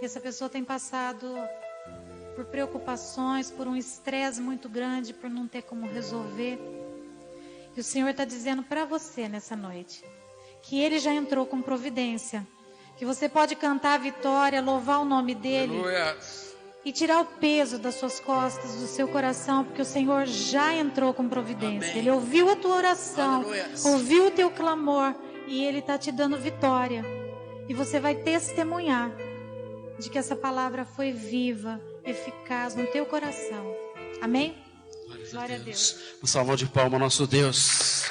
E essa pessoa tem passado por preocupações, por um estresse muito grande, por não ter como resolver. E o Senhor está dizendo para você nessa noite que Ele já entrou com providência, que você pode cantar a vitória, louvar o nome dEle. Aleluia. E tirar o peso das suas costas, do seu coração, porque o Senhor já entrou com providência. Amém. Ele ouviu a tua oração, Aleluia. ouviu o teu clamor e Ele está te dando vitória. E você vai testemunhar de que essa palavra foi viva, eficaz no teu coração. Amém? Glória a Deus. Um salve de palmas ao nosso Deus.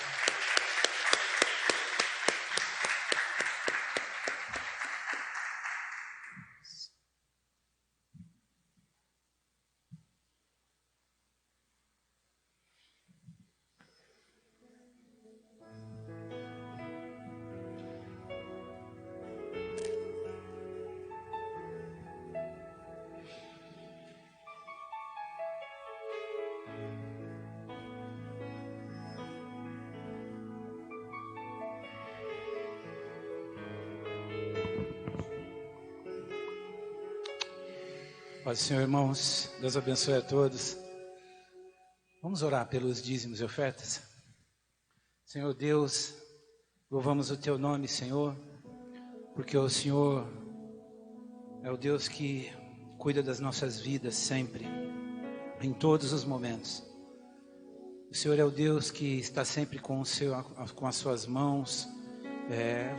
Paz do Senhor, irmãos. Deus abençoe a todos. Vamos orar pelos dízimos e ofertas. Senhor Deus, louvamos o Teu nome, Senhor, porque o Senhor é o Deus que cuida das nossas vidas sempre, em todos os momentos. O Senhor é o Deus que está sempre com as suas mãos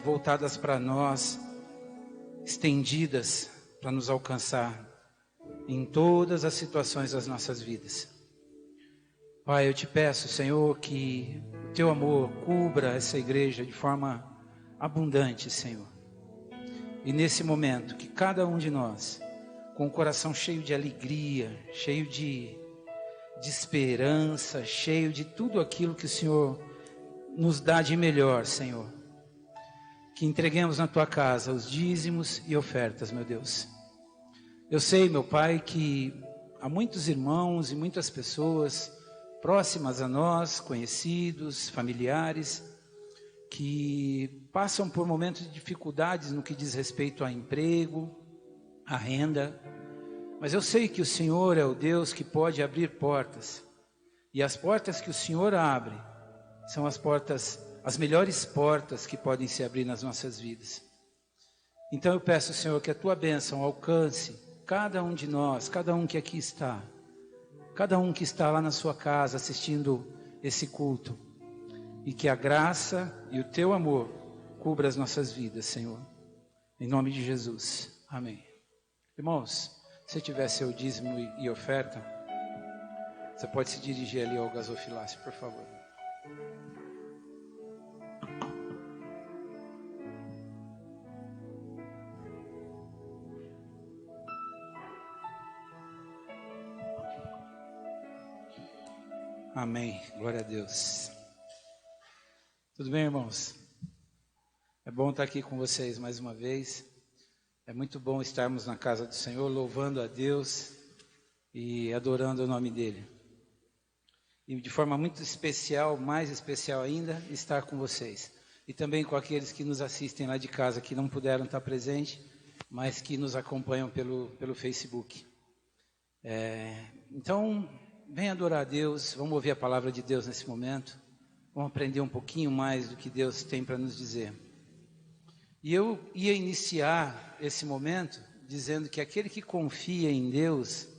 voltadas para nós, estendidas para nos alcançar em todas as situações das nossas vidas. Pai, eu te peço, Senhor, que o Teu amor cubra essa igreja de forma abundante, Senhor. E nesse momento, que cada um de nós, com o coração cheio de alegria, cheio de esperança, cheio de tudo aquilo que o Senhor nos dá de melhor, Senhor, que entreguemos na Tua casa os dízimos e ofertas, meu Deus. Eu sei, meu Pai, que há muitos irmãos e muitas pessoas próximas a nós, conhecidos, familiares, que passam por momentos de dificuldades no que diz respeito a emprego, a renda. Mas eu sei que o Senhor é o Deus que pode abrir portas. E as portas que o Senhor abre são as melhores portas que podem se abrir nas nossas vidas. Então eu peço, Senhor, que a Tua bênção alcance cada um de nós, cada um que aqui está, cada um que está lá na sua casa assistindo esse culto, e que a graça e o Teu amor cubra as nossas vidas, Senhor, em nome de Jesus, amém. Irmãos, se tiver seu dízimo e oferta, você pode se dirigir ali ao gasofilácio, por favor. Amém, glória a Deus. Tudo bem, irmãos? É bom estar aqui com vocês mais uma vez. É muito bom estarmos na casa do Senhor, louvando a Deus e adorando o nome dEle. E de forma muito especial, mais especial ainda, estar com vocês. E também com aqueles que nos assistem lá de casa, que não puderam estar presentes, mas que nos acompanham pelo Facebook. Então, venha adorar a Deus, vamos ouvir a palavra de Deus nesse momento. Vamos aprender um pouquinho mais do que Deus tem para nos dizer. E eu ia iniciar esse momento dizendo que aquele que confia em Deus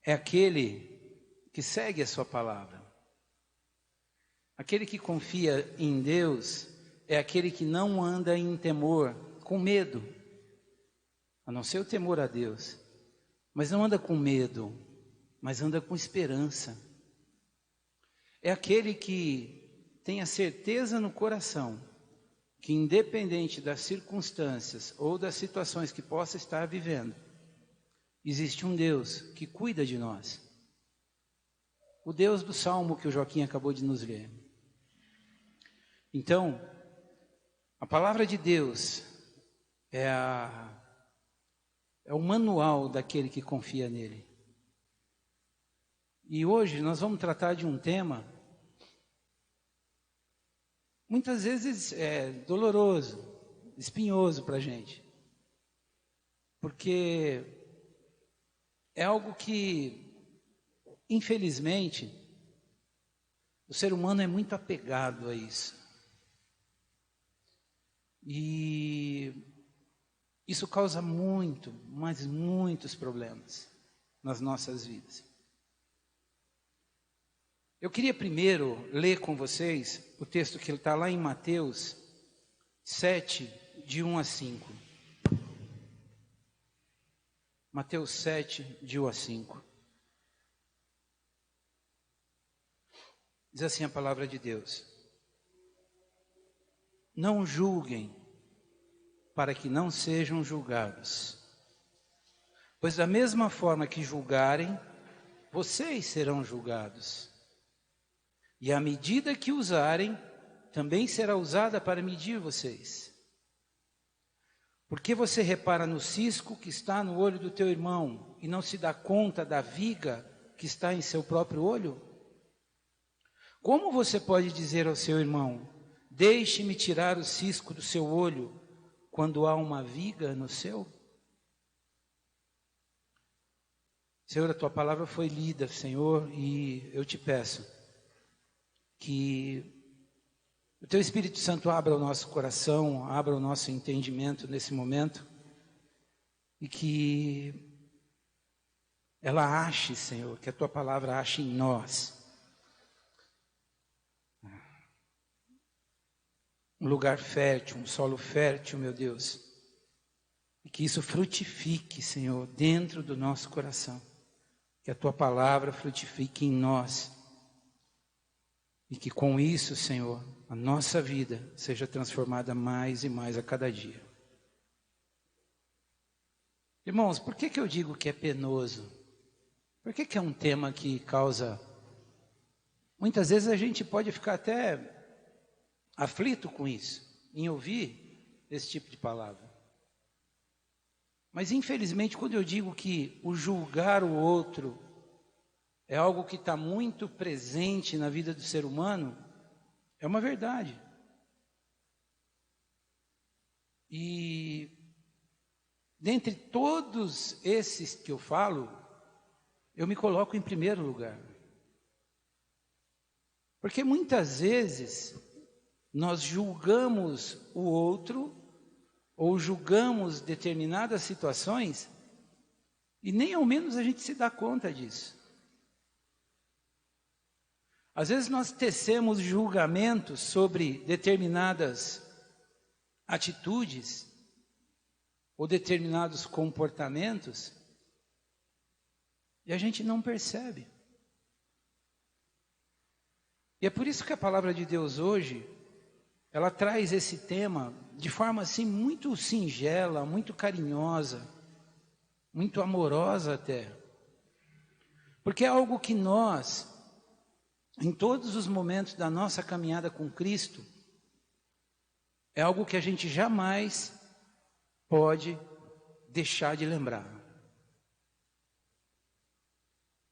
é aquele que segue a sua palavra. Aquele que confia em Deus é aquele que não anda em temor, com medo, a não ser o temor a Deus, mas não anda com medo, mas anda com esperança. É aquele que tem a certeza no coração que, independente das circunstâncias ou das situações que possa estar vivendo, existe um Deus que cuida de nós. O Deus do Salmo que o Joaquim acabou de nos ler. Então, a palavra de Deus é o manual daquele que confia nele. E hoje nós vamos tratar de um tema muitas vezes doloroso, espinhoso para a gente. porque é algo que, infelizmente, o ser humano é muito apegado a isso. E isso causa muitos problemas nas nossas vidas. Eu queria primeiro ler com vocês o texto que está lá em Mateus 7, de 1 a 5. Mateus 7, de 1 a 5. Diz assim a palavra de Deus: Não julguem, para que não sejam julgados. Pois da mesma forma que julgarem, vocês serão julgados. E a medida que usarem, também será usada para medir vocês. Por que você repara no cisco que está no olho do teu irmão, e não se dá conta da viga que está em seu próprio olho? Como você pode dizer ao seu irmão: deixe-me tirar o cisco do seu olho, quando há uma viga no seu? Senhor, a tua palavra foi lida, Senhor, e eu te peço que o teu Espírito Santo abra o nosso coração, abra o nosso entendimento nesse momento, e que ela ache, Senhor, que a tua palavra ache em nós um lugar fértil, um solo fértil, meu Deus, e que isso frutifique, Senhor, dentro do nosso coração, que a tua palavra frutifique em nós, e que com isso, Senhor, a nossa vida seja transformada mais e mais a cada dia. Irmãos, por que eu digo que é penoso? Por que é um tema que causa... Muitas vezes a gente pode ficar até aflito com isso, em ouvir esse tipo de palavra. Mas infelizmente, quando eu digo que o julgar o outro é algo que está muito presente na vida do ser humano, é uma verdade. E dentre todos esses que eu falo, eu me coloco em primeiro lugar. Porque muitas vezes nós julgamos o outro, ou julgamos determinadas situações, e nem ao menos a gente se dá conta disso. Às vezes nós tecemos julgamentos sobre determinadas atitudes ou determinados comportamentos e a gente não percebe. E é por isso que a palavra de Deus hoje, ela traz esse tema de forma assim muito singela, muito carinhosa, muito amorosa até. Porque é algo que nós, em todos os momentos da nossa caminhada com Cristo, é algo que a gente jamais pode deixar de lembrar.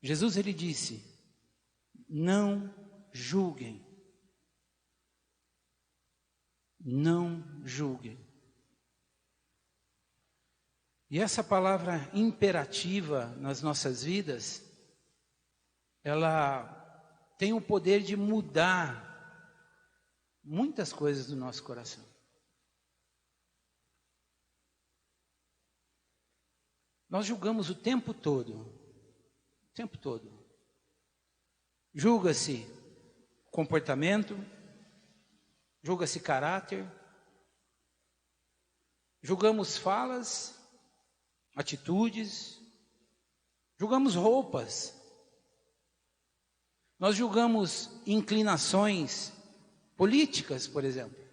Jesus, ele disse: não julguem. Não julguem. E essa palavra imperativa nas nossas vidas, ela tem o poder de mudar muitas coisas do nosso coração. Nós julgamos o tempo todo. Julga-se comportamento, julga-se caráter, julgamos falas, atitudes, julgamos roupas, nós julgamos inclinações políticas, por exemplo,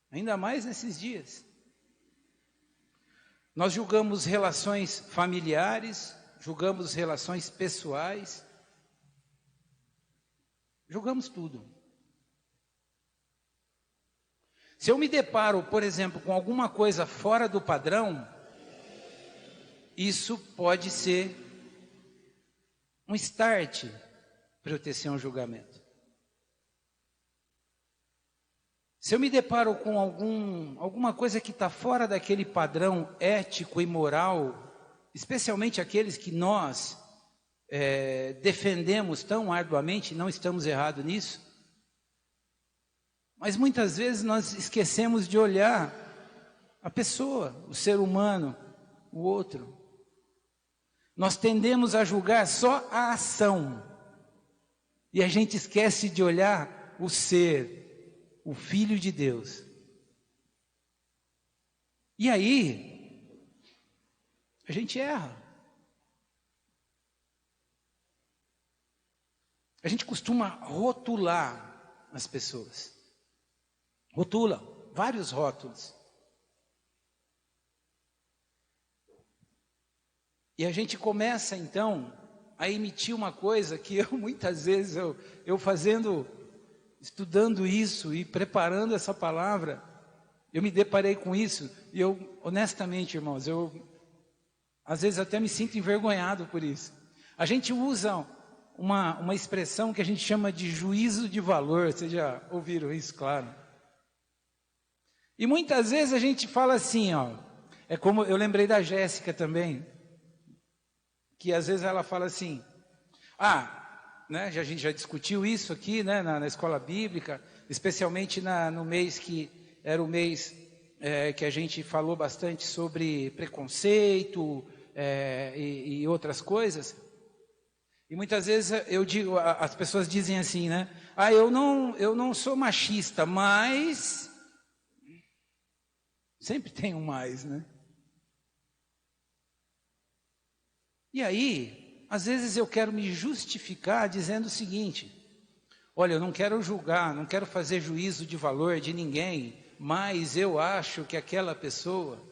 ainda mais nesses dias. Nós julgamos relações familiares, julgamos relações pessoais, julgamos tudo. Se eu me deparo, por exemplo, com alguma coisa fora do padrão, isso pode ser um start para eu tecer um julgamento. Se eu me deparo com alguma coisa que está fora daquele padrão ético e moral, especialmente aqueles que nós defendemos tão arduamente, não estamos errados nisso, mas muitas vezes nós esquecemos de olhar a pessoa, o ser humano, o outro. Nós tendemos a julgar só a ação, e a gente esquece de olhar o ser, o Filho de Deus. E aí, a gente erra. A gente costuma rotular as pessoas. Rotula, vários rótulos. E a gente começa então a emitir uma coisa que eu muitas vezes, estudando isso e preparando essa palavra, eu me deparei com isso. E eu, honestamente, irmãos, às vezes até me sinto envergonhado por isso. A gente usa uma expressão que a gente chama de juízo de valor. Vocês já ouviram isso, claro. E muitas vezes a gente fala assim, é como eu lembrei da Jéssica também, que às vezes ela fala assim, né, a gente já discutiu isso aqui, né, na escola bíblica, especialmente no mês que era o mês que a gente falou bastante sobre preconceito e outras coisas. E muitas vezes as pessoas dizem assim, né, eu não sou machista, mas sempre tem um mais, né? E aí, às vezes eu quero me justificar dizendo o seguinte: olha, eu não quero julgar, não quero fazer juízo de valor de ninguém, mas eu acho que aquela pessoa...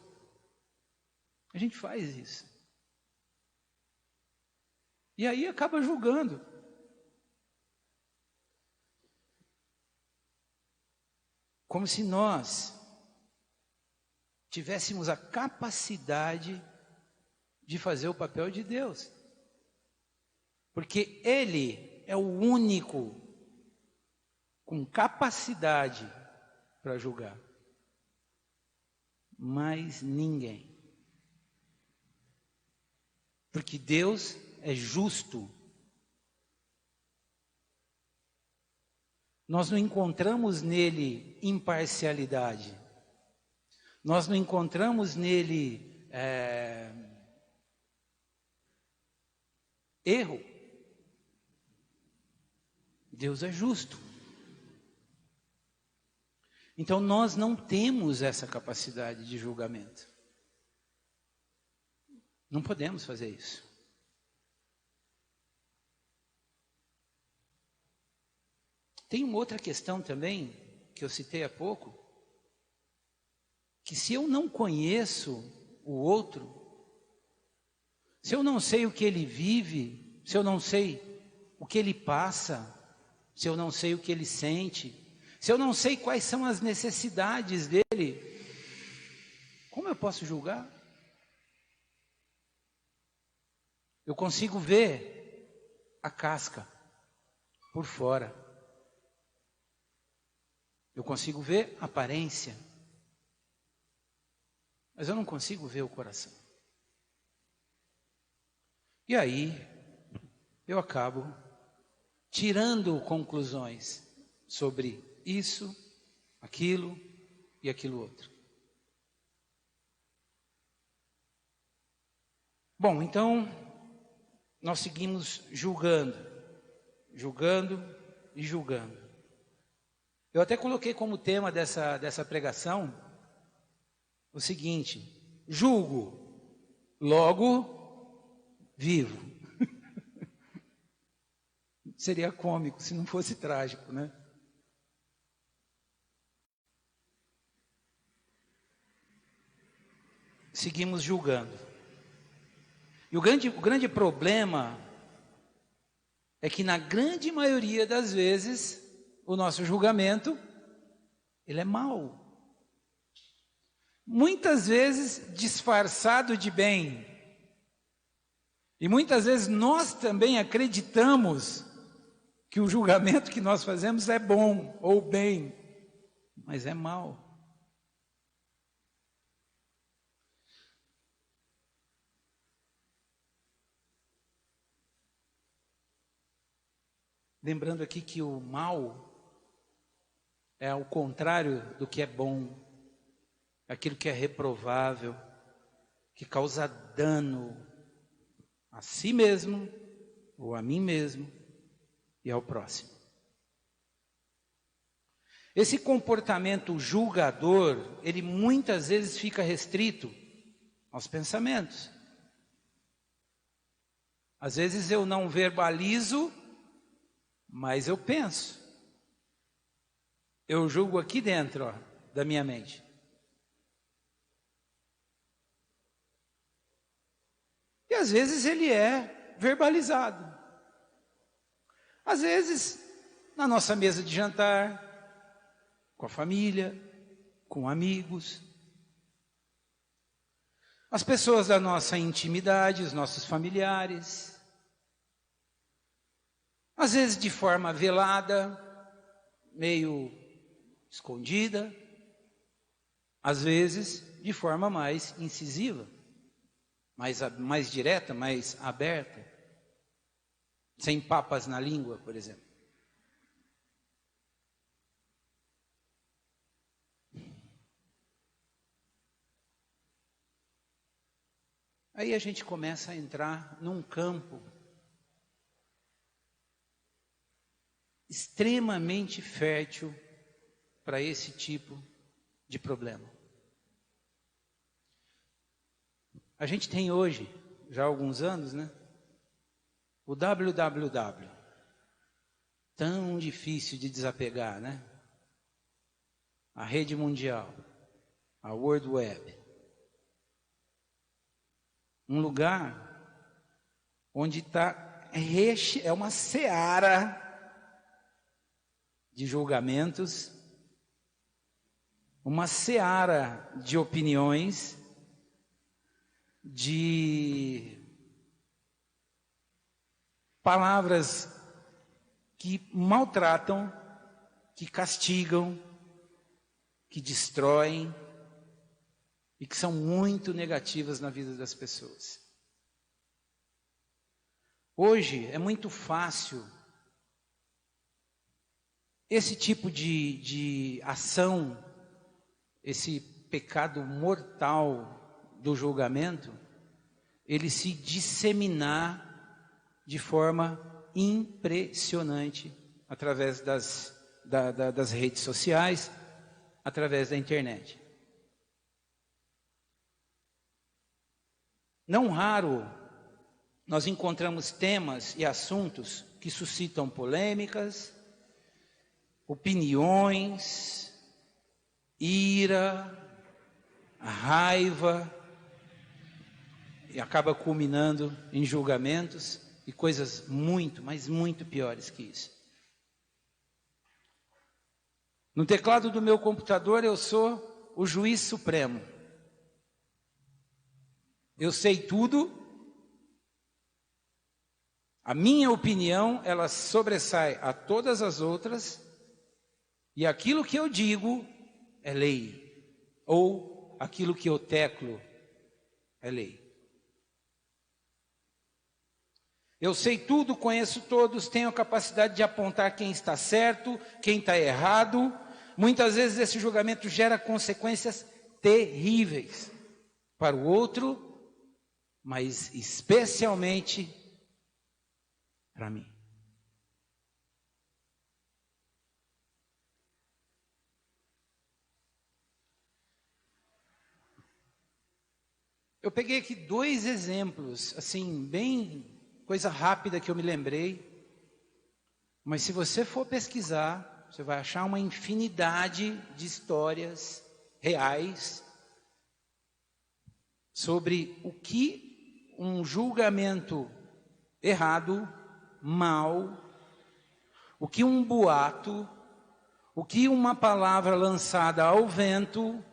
A gente faz isso. E aí acaba julgando. Como se nós tivéssemos a capacidade de fazer o papel de Deus. Porque Ele é o único com capacidade para julgar. Mas ninguém. Porque Deus é justo. Nós não encontramos nele imparcialidade. Nós não encontramos nele erro. Deus é justo. Então nós não temos essa capacidade de julgamento. Não podemos fazer isso. Tem uma outra questão também, que eu citei há pouco, que se eu não conheço o outro, se eu não sei o que ele vive, se eu não sei o que ele passa, se eu não sei o que ele sente, se eu não sei quais são as necessidades dele, como eu posso julgar? Eu consigo ver a casca por fora. Eu consigo ver a aparência. Mas eu não consigo ver o coração. E aí, eu acabo tirando conclusões sobre isso, aquilo e aquilo outro. Bom, então, nós seguimos julgando e julgando. Eu até coloquei como tema dessa pregação o seguinte: julgo, logo vivo. Seria cômico se não fosse trágico, né? Seguimos julgando. E o grande problema é que na grande maioria das vezes o nosso julgamento, ele é mau. Muitas vezes disfarçado de bem. E muitas vezes nós também acreditamos que o julgamento que nós fazemos é bom ou bem. mas é mal. Lembrando aqui que o mal é ao contrário do que é bom, aquilo que é reprovável, que causa dano a si mesmo, ou a mim mesmo, e ao próximo. Esse comportamento julgador, ele muitas vezes fica restrito aos pensamentos. Às vezes eu não verbalizo, mas eu penso. Eu julgo aqui dentro, da minha mente. E às vezes ele é verbalizado. Às vezes, na nossa mesa de jantar, com a família, com amigos. As pessoas da nossa intimidade, os nossos familiares. Às vezes de forma velada, meio escondida. Às vezes de forma mais incisiva, mais direta, mais aberta. Sem papas na língua, por exemplo. Aí a gente começa a entrar num campo extremamente fértil para esse tipo de problema. A gente tem hoje, já há alguns anos, né? O www. Tão difícil de desapegar, né? A rede mundial, a World Web. Um lugar onde é uma seara de julgamentos, uma seara de opiniões, de palavras que maltratam, que castigam, que destroem e que são muito negativas na vida das pessoas. Hoje é muito fácil esse tipo de ação, esse pecado mortal do julgamento, ele se disseminar de forma impressionante através das redes sociais, através da internet. Não raro, nós encontramos temas e assuntos que suscitam polêmicas, opiniões, ira, raiva, e acaba culminando em julgamentos e coisas muito, mas muito piores que isso. No teclado do meu computador eu sou o juiz supremo. Eu sei tudo. A minha opinião, ela sobressai a todas as outras. E aquilo que eu digo é lei. Ou aquilo que eu teclo é lei. Eu sei tudo, conheço todos, tenho a capacidade de apontar quem está certo, quem está errado. Muitas vezes esse julgamento gera consequências terríveis para o outro, mas especialmente para mim. Eu peguei aqui 2 exemplos, assim, bem coisa rápida que eu me lembrei, mas se você for pesquisar, você vai achar uma infinidade de histórias reais sobre o que um julgamento errado, mal, o que um boato, o que uma palavra lançada ao vento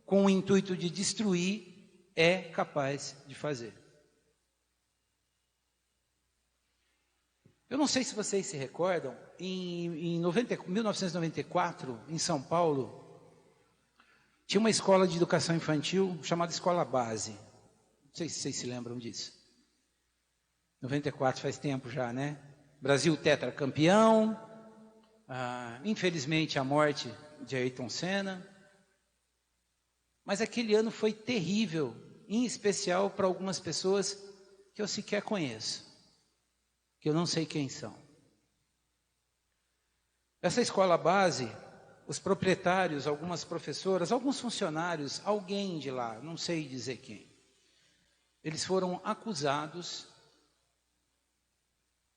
com o intuito de destruir é capaz de fazer. Eu não sei se vocês se recordam, em 1994, em São Paulo, Tinha uma escola de educação infantil chamada Escola Base. Não sei se vocês se lembram disso. 94 faz tempo já, né? Brasil tetracampeão. Infelizmente a morte de Ayrton Senna. Mas aquele ano foi terrível, em especial para algumas pessoas que eu sequer conheço, que eu não sei quem são. Essa escola base, os proprietários, algumas professoras, alguns funcionários, alguém de lá, não sei dizer quem, eles foram acusados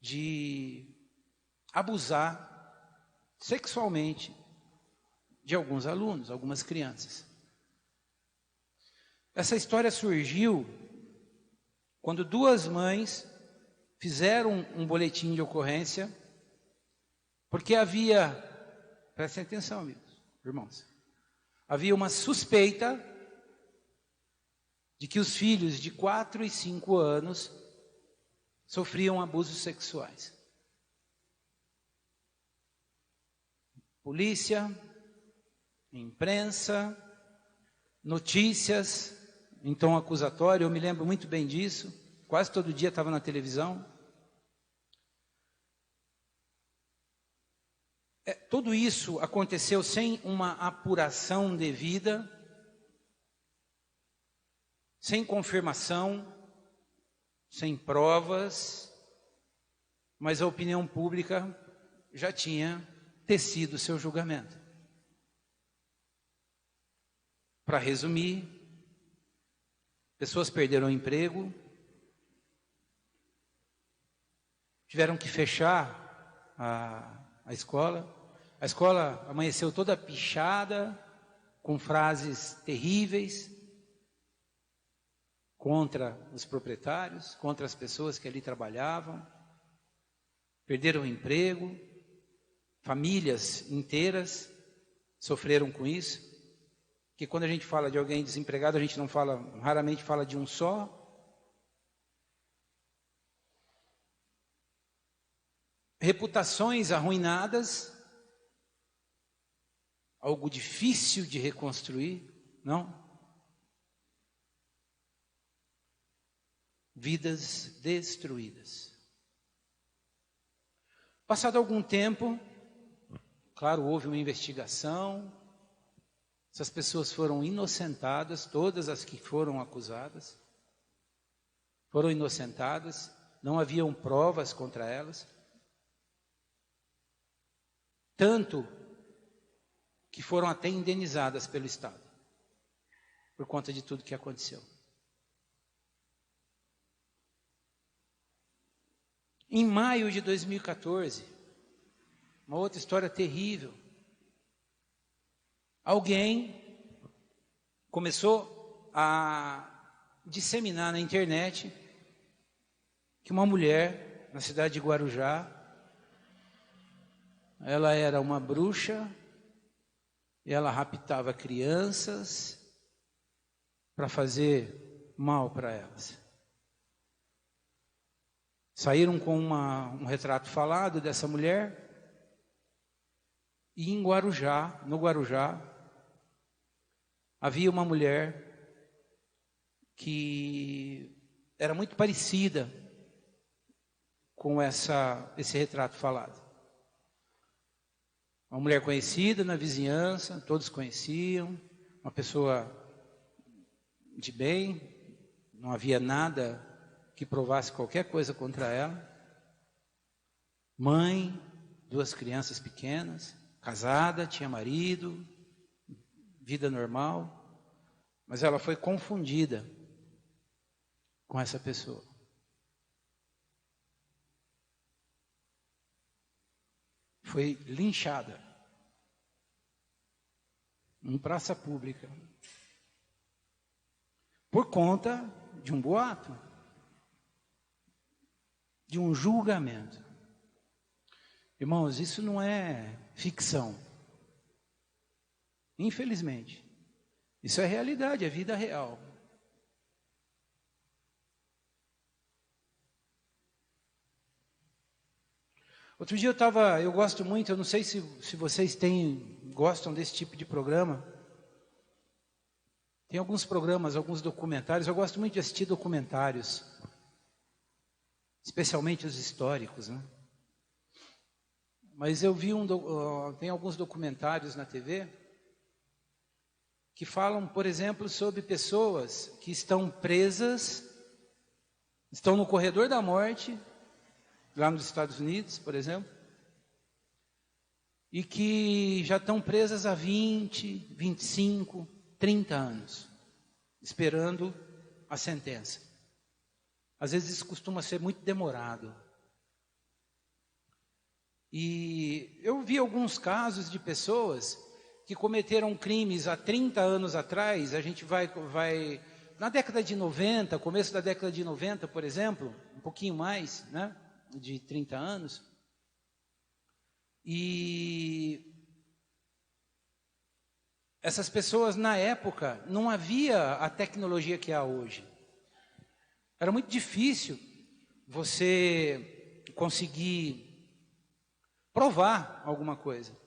de abusar sexualmente de alguns alunos, algumas crianças. Essa história surgiu quando duas mães fizeram um boletim de ocorrência, porque havia, prestem atenção, amigos, irmãos, havia uma suspeita de que os filhos de 4 e 5 anos sofriam abusos sexuais. Polícia, imprensa, notícias em tom acusatório, eu me lembro muito bem disso, quase todo dia estava na televisão. Tudo isso aconteceu sem uma apuração devida, sem confirmação, sem provas, mas a opinião pública já tinha tecido seu julgamento. Para resumir, pessoas perderam o emprego, tiveram que fechar a escola. A escola amanheceu toda pichada, com frases terríveis contra os proprietários, contra as pessoas que ali trabalhavam. Perderam o emprego, famílias inteiras sofreram com isso. Que quando a gente fala de alguém desempregado, a gente não fala, raramente fala de um só. Reputações arruinadas, algo difícil de reconstruir, não? Vidas destruídas. Passado algum tempo, claro, houve uma investigação. Essas pessoas foram inocentadas, todas as que foram acusadas, foram inocentadas, não haviam provas contra elas. Tanto que foram até indenizadas pelo Estado, por conta de tudo que aconteceu. Em maio de 2014, uma outra história terrível. Alguém começou a disseminar na internet que uma mulher na cidade de Guarujá, ela era uma bruxa e ela raptava crianças para fazer mal para elas. Saíram com um retrato falado dessa mulher e em Guarujá, no Guarujá, havia uma mulher que era muito parecida com esse retrato falado. Uma mulher conhecida na vizinhança, todos conheciam, uma pessoa de bem, não havia nada que provasse qualquer coisa contra ela. Mãe, 2 crianças pequenas, casada, tinha marido, vida normal, mas ela foi confundida com essa pessoa. Foi linchada em praça pública por conta de um boato, de um julgamento. Irmãos, isso não é ficção. Infelizmente, isso é realidade, é vida real. Outro dia eu gosto muito, eu não sei se vocês gostam desse tipo de programa, Tem alguns programas, alguns documentários, eu gosto muito de assistir documentários, especialmente os históricos, né? Mas eu vi tem alguns documentários na TV que falam, por exemplo, sobre pessoas que estão presas, estão no corredor da morte, lá nos Estados Unidos, por exemplo, e que já estão presas há 20, 25, 30 anos, esperando a sentença. Às vezes isso costuma ser muito demorado. E eu vi alguns casos de pessoas que cometeram crimes há 30 anos atrás. A gente vai na década de 90, começo da década de 90, por exemplo, um pouquinho mais, né, de 30 anos. E essas pessoas, na época, não havia a tecnologia que há hoje. Era muito difícil você conseguir provar alguma coisa.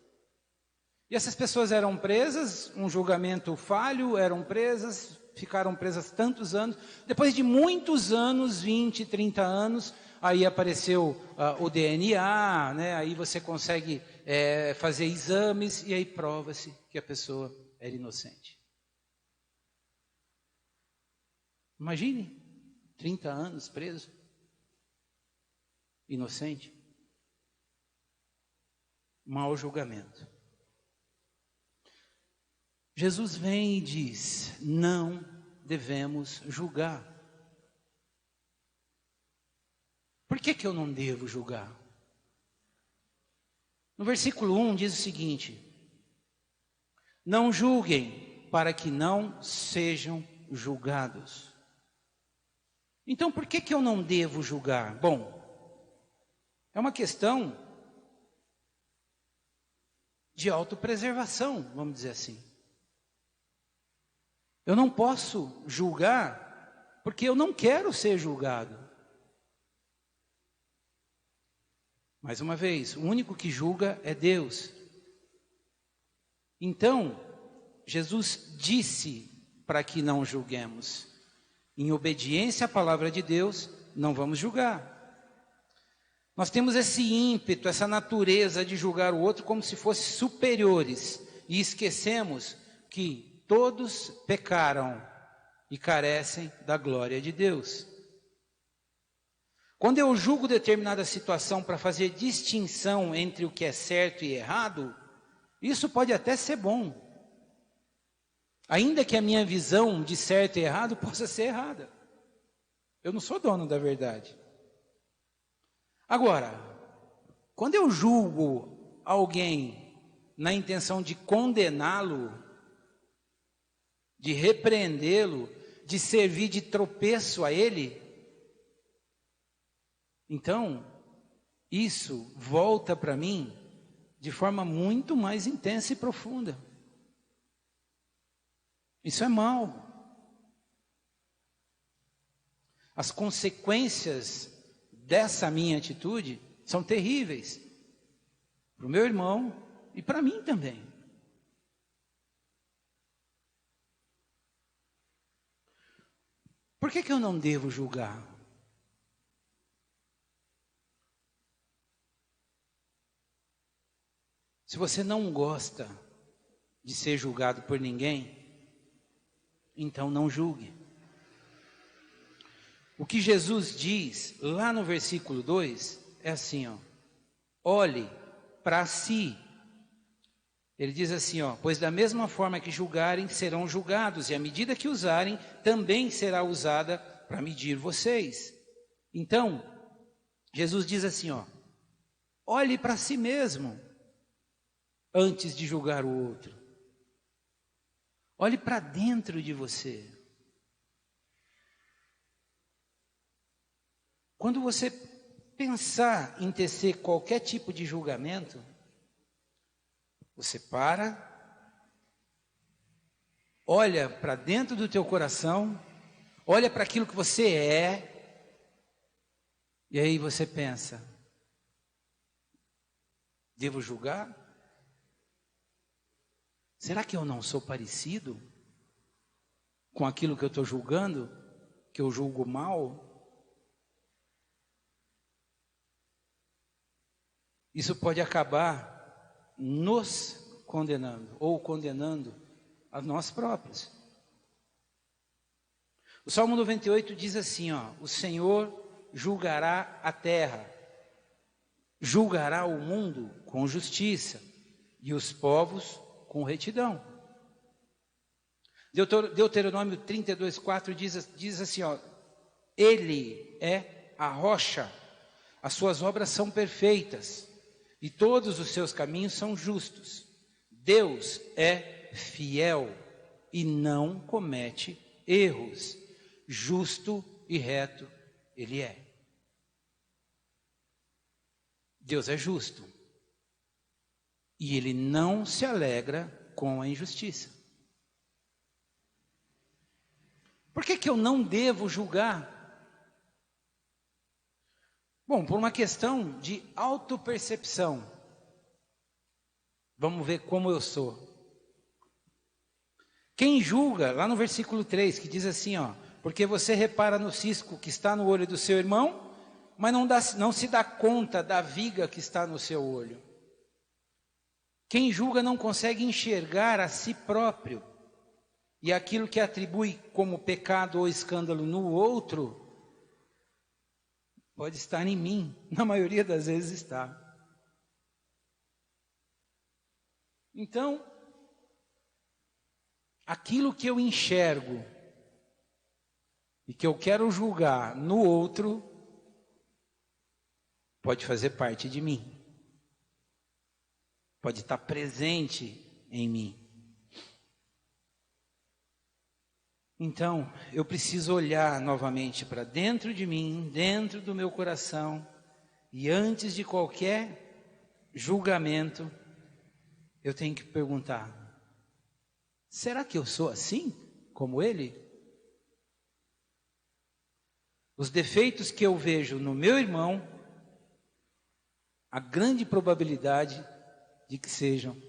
E essas pessoas eram presas, um julgamento falho, eram presas, ficaram presas tantos anos. Depois de muitos anos, 20, 30 anos, aí apareceu o DNA, né? Aí você consegue fazer exames e aí prova-se que a pessoa era inocente. Imagine, 30 anos preso, inocente. Mau julgamento. Jesus vem e diz: não devemos julgar. Por que eu não devo julgar? No versículo 1 diz o seguinte: não julguem para que não sejam julgados. Então por que eu não devo julgar? Bom, é uma questão de autopreservação, vamos dizer assim. Eu não posso julgar porque eu não quero ser julgado. Mais uma vez, o único que julga é Deus. Então, Jesus disse para que não julguemos. Em obediência à palavra de Deus, não vamos julgar. Nós temos esse ímpeto, essa natureza de julgar o outro como se fossem superiores. E esquecemos que todos pecaram e carecem da glória de Deus. Quando eu julgo determinada situação para fazer distinção entre o que é certo e errado, isso pode até ser bom. Ainda que a minha visão de certo e errado possa ser errada. Eu não sou dono da verdade. Agora, quando eu julgo alguém na intenção de condená-lo, de repreendê-lo, de servir de tropeço a ele, então, isso volta para mim de forma muito mais intensa e profunda. Isso é mal. As consequências dessa minha atitude são terríveis para o meu irmão e para mim também. Por que eu não devo julgar? Se você não gosta de ser julgado por ninguém, então não julgue. O que Jesus diz lá no versículo 2 é assim, ó: olhe para si. Ele diz assim, ó: pois da mesma forma que julgarem, serão julgados, e a medida que usarem, também será usada para medir vocês. Então, Jesus diz assim, ó: olhe para si mesmo antes de julgar o outro. Olhe para dentro de você. Quando você pensar em tecer qualquer tipo de julgamento, você para, olha para dentro do teu coração, olha para aquilo que você é, e aí você pensa: devo julgar? Será que eu não sou parecido? com aquilo que eu estou julgando, que eu julgo mal, isso pode acabar nos condenando, ou condenando a nós próprios. O Salmo 98 diz assim, o Senhor julgará a terra, julgará o mundo com justiça e os povos com retidão. Deuteronômio 32:4 diz assim, Ele é a rocha, as suas obras são perfeitas e todos os seus caminhos são justos. Deus é fiel e não comete erros, justo e reto Ele é. Deus é justo e Ele não se alegra com a injustiça. Por que eu não devo julgar? Bom, por uma questão de autopercepção. Vamos ver como eu sou. Quem julga, lá no versículo 3, que diz assim, porque você repara no cisco que está no olho do seu irmão, mas não se dá conta da viga que está no seu olho. Quem julga não consegue enxergar a si próprio, e aquilo que atribui como pecado ou escândalo no outro, pode estar em mim, na maioria das vezes está. Então, aquilo que eu enxergo e que eu quero julgar no outro, pode fazer parte de mim. Pode estar presente em mim. Então, eu preciso olhar novamente para dentro de mim, dentro do meu coração, e antes de qualquer julgamento, eu tenho que perguntar: será que eu sou assim, como ele? Os defeitos que eu vejo no meu irmão, a grande probabilidade de que sejam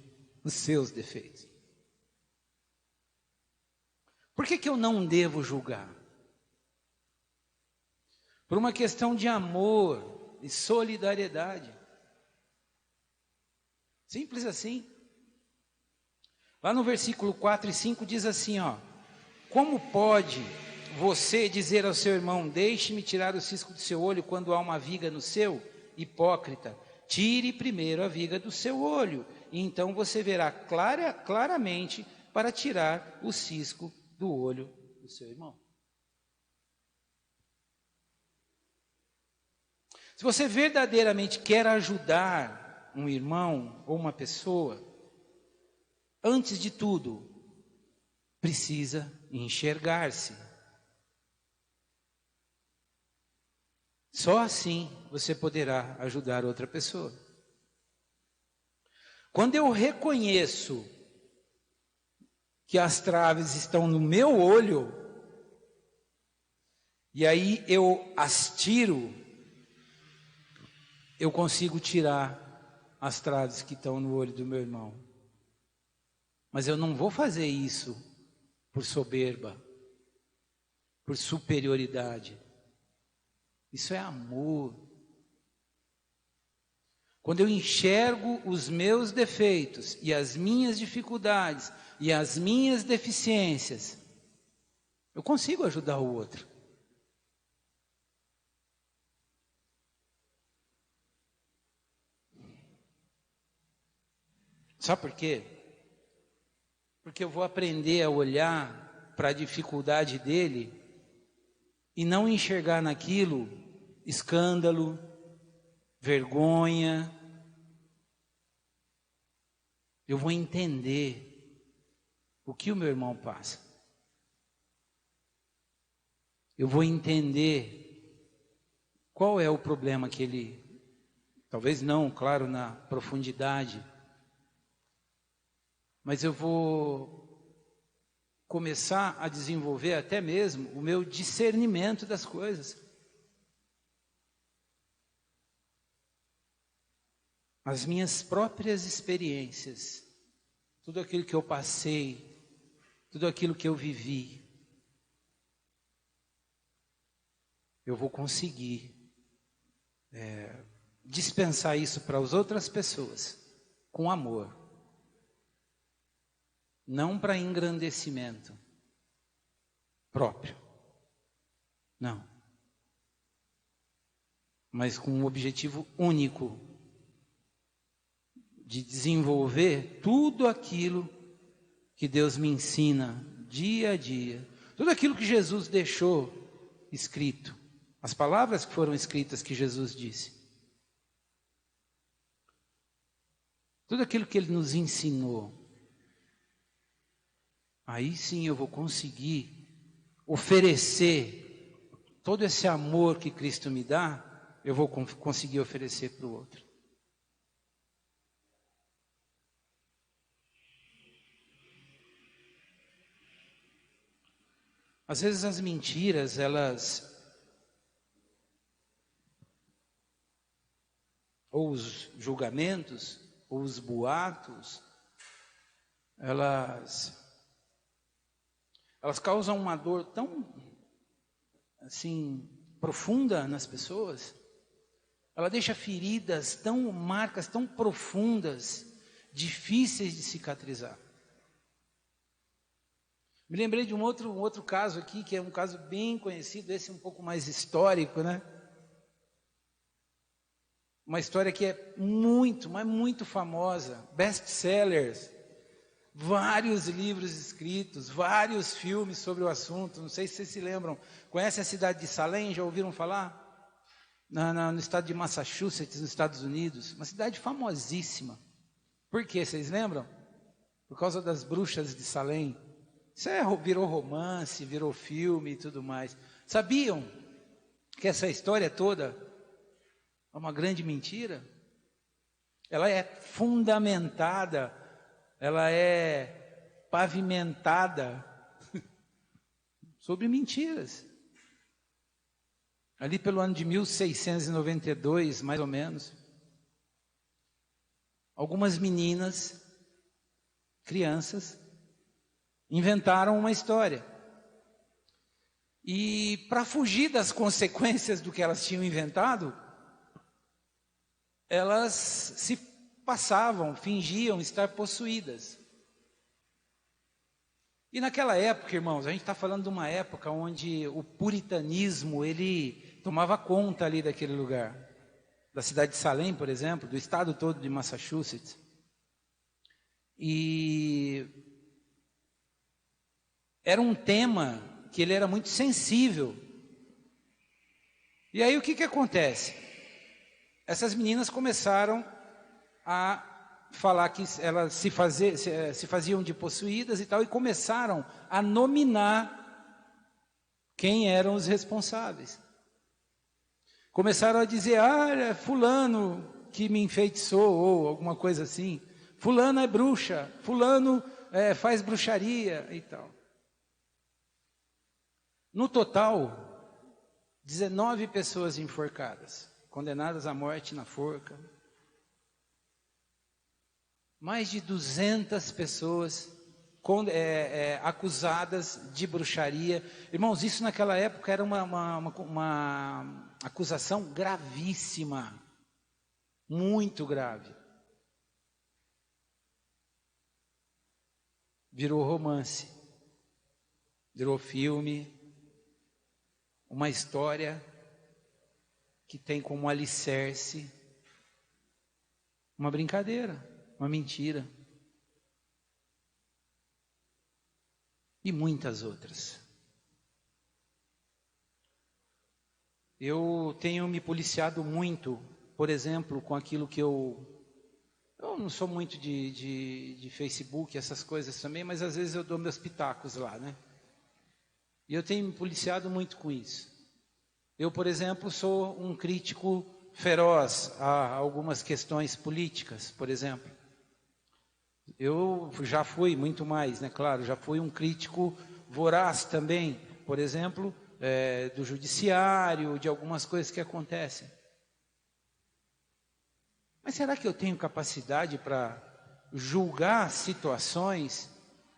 os seus defeitos. Por que eu não devo julgar? Por uma questão de amor e solidariedade. Simples assim. Lá no versículo 4 e 5 diz assim, como pode você dizer ao seu irmão, deixe-me tirar o cisco do seu olho quando há uma viga no seu? Hipócrita, tire primeiro a viga do seu olho, e então você verá claramente para tirar o cisco do olho do seu irmão. Se você verdadeiramente quer ajudar um irmão ou uma pessoa, antes de tudo, precisa enxergar-se. Só assim você poderá ajudar outra pessoa. Quando eu reconheço que as traves estão no meu olho, e aí eu as tiro, eu consigo tirar as traves que estão no olho do meu irmão. Mas eu não vou fazer isso por soberba, por superioridade. Isso é amor. Quando eu enxergo os meus defeitos e as minhas dificuldades e as minhas deficiências, eu consigo ajudar o outro. Sabe por quê? Porque eu vou aprender a olhar para a dificuldade dele e não enxergar naquilo escândalo, vergonha. Eu vou entender o que o meu irmão passa. Eu vou entender qual é o problema que ele, talvez não, claro, na profundidade, mas eu vou começar a desenvolver até mesmo o meu discernimento das coisas. As minhas próprias experiências, tudo aquilo que eu passei, tudo aquilo que eu vivi, eu vou conseguir dispensar isso para as outras pessoas com amor. Não para engrandecimento próprio. Não. Mas com um objetivo único de desenvolver tudo aquilo que Deus me ensina dia a dia. Tudo aquilo que Jesus deixou escrito. As palavras que foram escritas que Jesus disse. Tudo aquilo que Ele nos ensinou. Aí sim eu vou conseguir oferecer todo esse amor que Cristo me dá, eu vou conseguir oferecer para o outro. Às vezes as mentiras, ou os julgamentos, ou os boatos, elas causam uma dor tão, assim, profunda nas pessoas. Ela deixa feridas marcas tão profundas, difíceis de cicatrizar. Me lembrei de um outro caso aqui, que é um caso bem conhecido, esse um pouco mais histórico, né? Uma história que é muito, mas muito famosa, best-sellers. Vários livros escritos, vários filmes sobre o assunto. Não sei se vocês se lembram. Conhece a cidade de Salem? Já ouviram falar? No estado de Massachusetts, nos Estados Unidos. Uma cidade famosíssima. Por quê? Vocês lembram? Por causa das bruxas de Salem. Isso virou romance, virou filme e tudo mais. Sabiam que essa história toda é uma grande mentira? Ela é fundamentada, ela é pavimentada sobre mentiras. Ali pelo ano de 1692, mais ou menos, algumas meninas, crianças, inventaram uma história. E para fugir das consequências do que elas tinham inventado, elas se passavam, fingiam estar possuídas. E naquela época, irmãos, a gente está falando de uma época onde o puritanismo, ele tomava conta ali daquele lugar. Da cidade de Salem, por exemplo, do estado todo de Massachusetts. E era um tema que ele era muito sensível. E aí o que acontece? Essas meninas começaram a falar que elas se faziam de possuídas e tal, e começaram a nominar quem eram os responsáveis. Começaram a dizer, é fulano que me enfeitiçou, ou alguma coisa assim. Fulano é bruxa, fulano faz bruxaria e tal. No total, 19 pessoas enforcadas, condenadas à morte na forca. Mais de 200 pessoas acusadas de bruxaria. Irmãos, isso naquela época era uma acusação gravíssima, muito grave. Virou romance, virou filme, uma história que tem como alicerce uma brincadeira, uma mentira. E muitas outras. Eu tenho me policiado muito, por exemplo, com aquilo que eu não sou muito de Facebook, essas coisas também, mas às vezes eu dou meus pitacos lá, né? E eu tenho me policiado muito com isso. Eu, por exemplo, sou um crítico feroz a algumas questões políticas, por exemplo. Eu já fui muito mais, né? Claro, já fui um crítico voraz também, por exemplo, do judiciário, de algumas coisas que acontecem. Mas será que eu tenho capacidade para julgar situações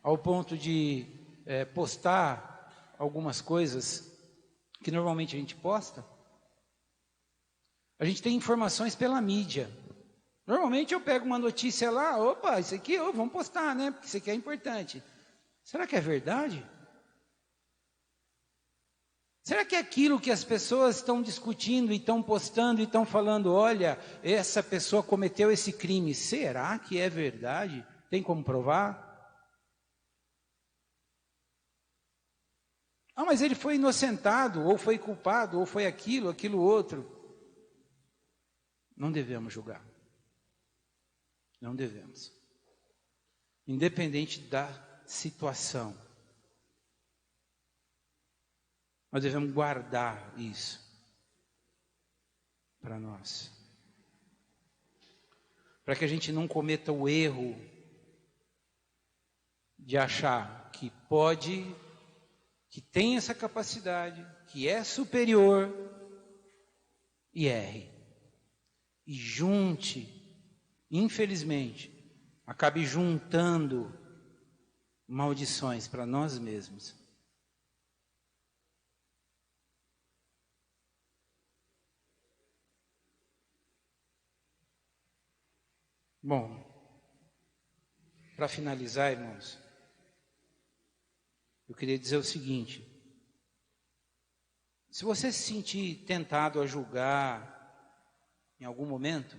ao ponto de postar algumas coisas que normalmente a gente posta, a gente tem informações pela mídia. Normalmente eu pego uma notícia lá, opa, isso aqui, vamos postar, né? Porque isso aqui é importante. Será que é verdade? Será que é aquilo que as pessoas estão discutindo e estão postando e estão falando, olha, essa pessoa cometeu esse crime, será que é verdade? Tem como provar? Ah, mas ele foi inocentado, ou foi culpado, ou foi aquilo outro. Não devemos julgar. Não devemos. Independente da situação. Nós devemos guardar isso para nós. Para que a gente não cometa o erro de achar que pode, que tem essa capacidade, que é superior e erre. E junte, infelizmente, acabe juntando maldições para nós mesmos. Bom, para finalizar, irmãos, eu queria dizer o seguinte: se você se sentir tentado a julgar em algum momento,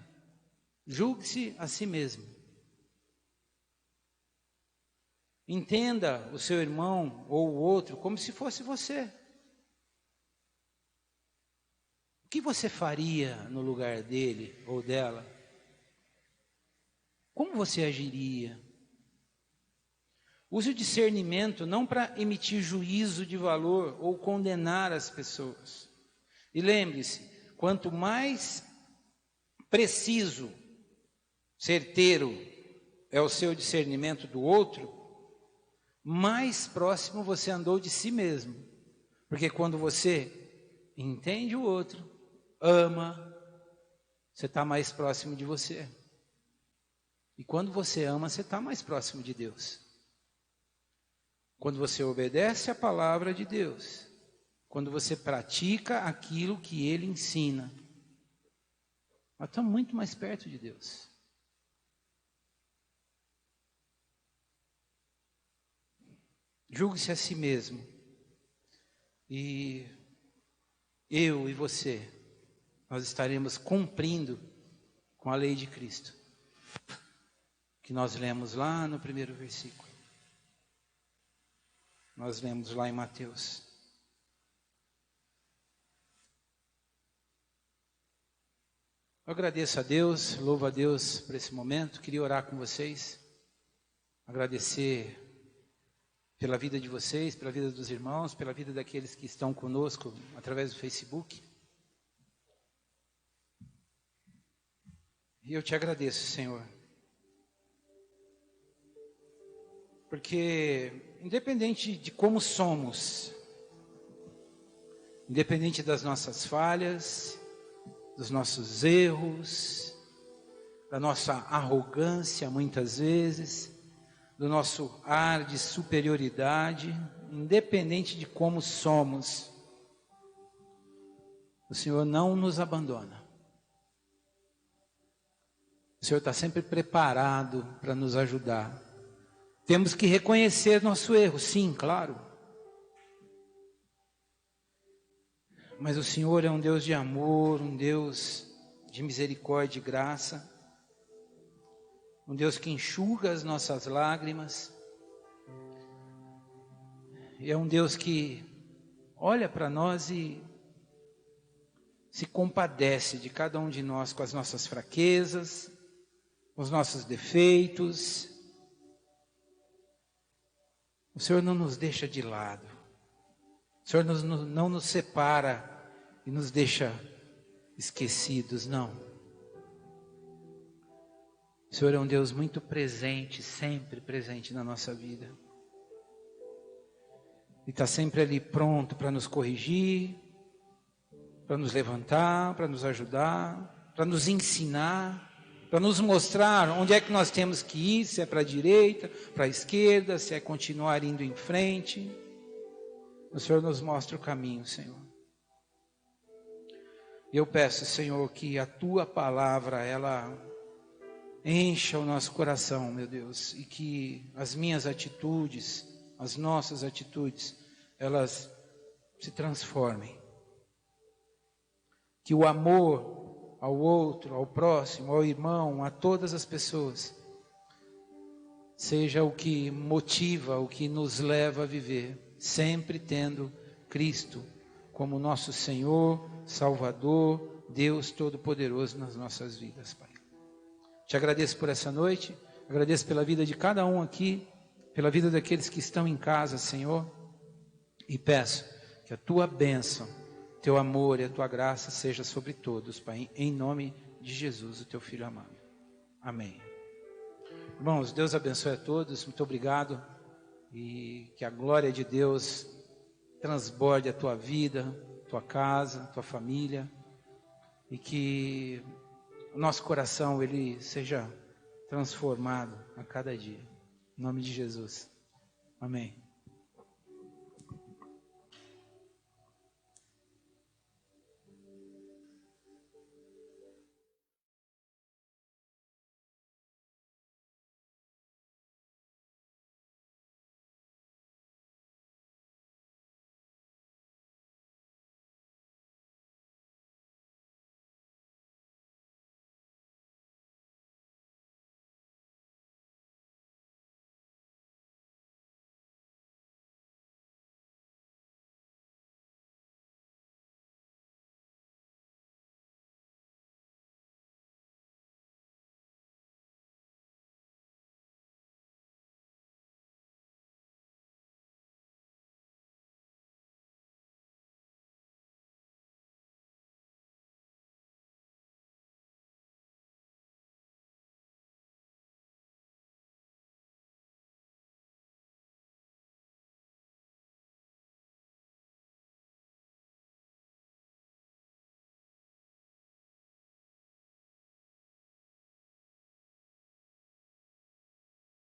julgue-se a si mesmo. Entenda o seu irmão ou o outro como se fosse você. O que você faria no lugar dele ou dela? Como você agiria? Use o discernimento não para emitir juízo de valor ou condenar as pessoas. E lembre-se, quanto mais preciso, certeiro é o seu discernimento do outro, mais próximo você andou de si mesmo. Porque quando você entende o outro, ama, você está mais próximo de você. E quando você ama, você está mais próximo de Deus. Quando você obedece a palavra de Deus, quando você pratica aquilo que Ele ensina, nós estamos muito mais perto de Deus. Julgue-se a si mesmo. E eu e você, nós estaremos cumprindo com a lei de Cristo, que nós lemos lá no primeiro versículo. Nós lemos lá em Mateus. Eu agradeço a Deus, louvo a Deus por esse momento. Queria orar com vocês, agradecer pela vida de vocês, pela vida dos irmãos, pela vida daqueles que estão conosco através do Facebook. E eu te agradeço, Senhor, porque independente de como somos, independente das nossas falhas, dos nossos erros, da nossa arrogância muitas vezes, do nosso ar de superioridade, independente de como somos, o Senhor não nos abandona. O Senhor está sempre preparado para nos ajudar. Temos que reconhecer nosso erro, sim, claro. Mas o Senhor é um Deus de amor, um Deus de misericórdia e graça, um Deus que enxuga as nossas lágrimas, e é um Deus que olha para nós e se compadece de cada um de nós com as nossas fraquezas, com os nossos defeitos. O Senhor não nos deixa de lado. O Senhor não nos separa e nos deixa esquecidos, não. O Senhor é um Deus muito presente, sempre presente na nossa vida. E está sempre ali pronto para nos corrigir, para nos levantar, para nos ajudar, para nos ensinar, para nos mostrar onde é que nós temos que ir, se é para a direita, para a esquerda, se é continuar indo em frente. O Senhor nos mostra o caminho, Senhor. Eu peço, Senhor, que a Tua palavra, ela encha o nosso coração, meu Deus, e que as minhas atitudes, as nossas atitudes, elas se transformem. Que o amor ao outro, ao próximo, ao irmão, a todas as pessoas, seja o que motiva, o que nos leva a viver, sempre tendo Cristo como nosso Senhor, Salvador, Deus Todo-Poderoso nas nossas vidas, Pai. Te agradeço por essa noite, agradeço pela vida de cada um aqui, pela vida daqueles que estão em casa, Senhor, e peço que a Tua bênção, Teu amor e a Tua graça seja sobre todos, Pai, em nome de Jesus, o Teu Filho amado. Amém. Irmãos, Deus abençoe a todos, muito obrigado, e que a glória de Deus transborde a tua vida, tua casa, tua família, e que o nosso coração ele seja transformado a cada dia. Em nome de Jesus. Amém.